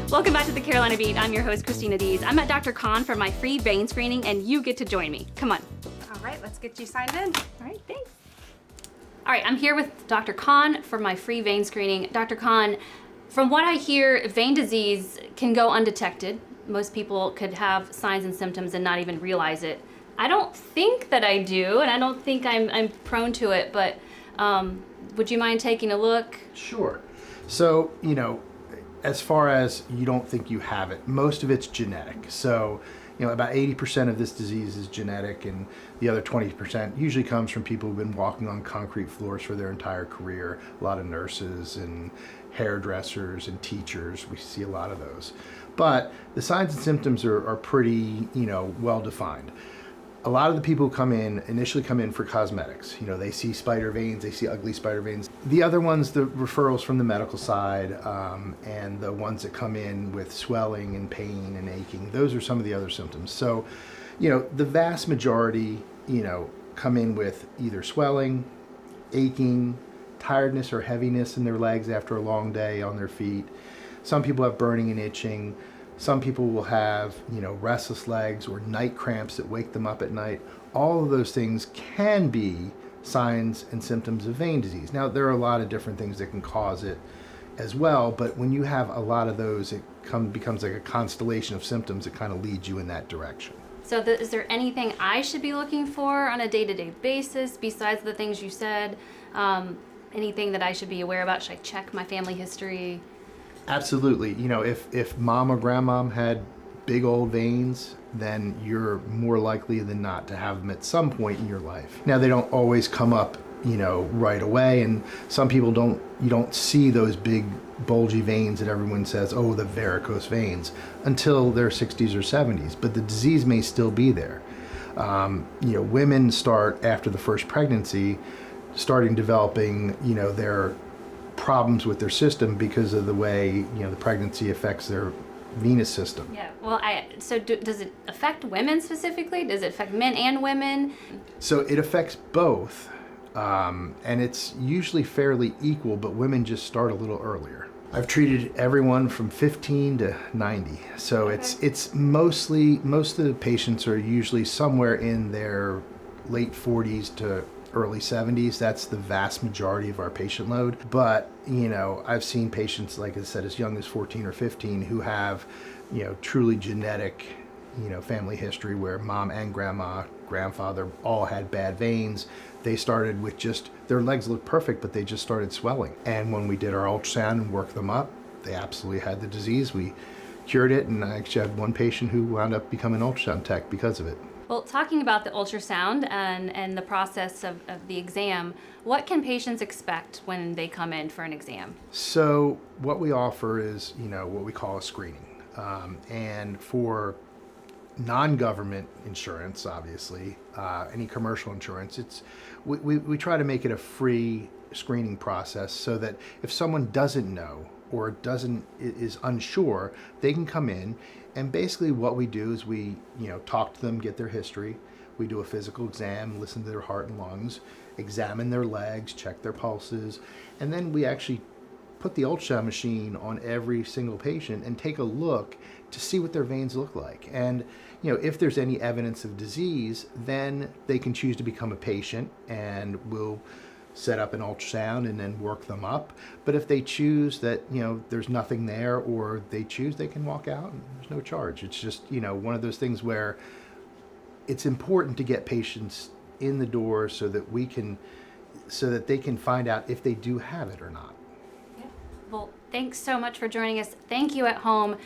Welcome back to the Carolina Beat. I'm your host, Christina Dees. I'm at Dr. Cahn for my free vein screening, and you get to join me. Come on. All right, let's get you signed in. All right, thanks. All right, I'm here with Dr. Cahn for my free vein screening. Dr. Cahn, from what I hear, vein disease can go undetected. Most people could have signs and symptoms and not even realize it. I don't think that I do, and I don't think I'm prone to it, but would you mind taking a look? Sure. So, as far as you don't think you have it, most of it's genetic. So, about 80% of this disease is genetic, and the other 20% usually comes from people who've been walking on concrete floors for their entire career. A lot of nurses and hairdressers and teachers, we see a lot of those. But the signs and symptoms are pretty, well defined. A lot of the people who initially come in for cosmetics. They see spider veins, they see ugly spider veins. The other ones, the referrals from the medical side, and the ones that come in with swelling and pain and aching, those are some of the other symptoms. So, the vast majority, come in with either swelling, aching, tiredness or heaviness in their legs after a long day on their feet. Some people have burning and itching. Some people will have, restless legs or night cramps that wake them up at night. All of those things can be signs and symptoms of vein disease. Now, there are a lot of different things that can cause it as well, but when you have a lot of those, it becomes like a constellation of symptoms that kind of leads you in that direction. So is there anything I should be looking for on a day-to-day basis besides the things you said? Anything that I should be aware about? Should I check my family history? Absolutely. If mom or grandmom had big old veins, then you're more likely than not to have them at some point in your life. Now, they don't always come up, right away, and some people you don't see those big bulgy veins that everyone says, oh, the varicose veins, until their 60s or 70s, but the disease may still be there. Women start after the first pregnancy, developing, their problems with their system because of the way the pregnancy affects their venous system. Yeah. Well, does it affect women specifically? Does it affect men and women? So it affects both, and it's usually fairly equal, but women just start a little earlier. I've treated everyone from 15 to 90, so Okay. it's most of the patients are usually somewhere in their late 40s to early 70s. That's the vast majority of our patient load. But, I've seen patients, like I said, as young as 14 or 15 who have, truly genetic, family history where mom and grandfather all had bad veins. They started with their legs looked perfect, but they just started swelling. And when we did our ultrasound and worked them up, they absolutely had the disease. We cured it, and I actually had one patient who wound up becoming an ultrasound tech because of it. Well, talking about the ultrasound and the process of the exam, what can patients expect when they come in for an exam? So what we offer is, what we call a screening. And for non-government insurance, obviously, any commercial insurance, we try to make it a free screening process so that if someone doesn't know or is unsure, they can come in, and basically what we do is we talk to them, get their history, we do a physical exam, listen to their heart and lungs, examine their legs, check their pulses, and then we actually put the ultrasound machine on every single patient and take a look to see what their veins look like. And if there's any evidence of disease, then they can choose to become a patient, and we'll set up an ultrasound and then work them up. But if they choose that, there's nothing there, or they can walk out and there's no charge. It's just, one of those things where it's important to get patients in the door so that they can find out if they do have it or not. Yeah. Well, thanks so much for joining us. Thank you at home.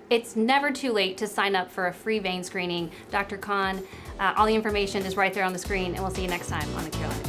It's never too late to sign up for a free vein screening. Dr. Cahn, all the information is right there on the screen, and we'll see you next time on the Carolina.